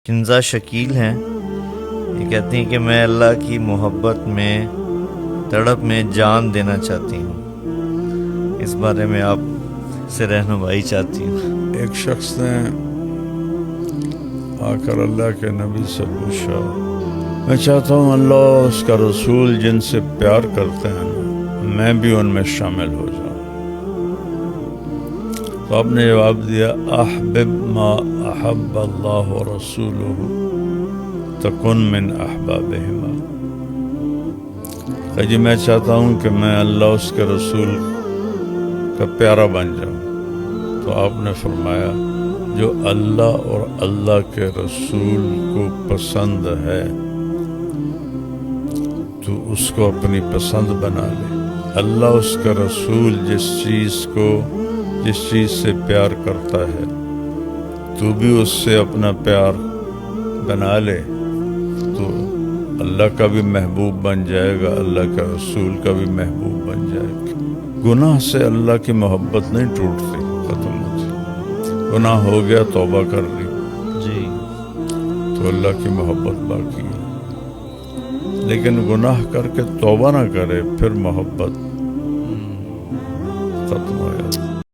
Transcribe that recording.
کنزا شکیل ہیں، یہ کہتی ہیں کہ میں اللہ کی محبت میں تڑپ میں جان دینا چاہتی ہوں، اس بارے میں آپ سے رہنمائی چاہتی ہوں۔ ایک شخص نے آ کر اللہ کے نبی سے پوچھا، میں چاہتا ہوں اللہ اور اس کا رسول جن سے پیار کرتے ہیں میں بھی ان میں شامل ہو جاؤں۔ تو آپ نے جواب دیا، احبب ما احب اللہ و رسولہ تکن من احبابہما، کہ جی میں چاہتا ہوں کہ میں اللہ اس کے رسول کا پیارا بن جاؤں۔ تو آپ نے فرمایا جو اللہ اور اللہ کے رسول کو پسند ہے تو اس کو اپنی پسند بنا لے۔ اللہ اس کا رسول جس چیز سے پیار کرتا ہے تو بھی اس سے اپنا پیار بنا لے، تو اللہ کا بھی محبوب بن جائے گا، اللہ کا رسول کا بھی محبوب بن جائے گا۔ گناہ سے اللہ کی محبت نہیں ٹوٹتی، ختم ہوتی۔ گناہ ہو گیا، توبہ کر لی جی، تو اللہ کی محبت باقی ہے، لیکن گناہ کر کے توبہ نہ کرے پھر محبت ختم ہو جاتی۔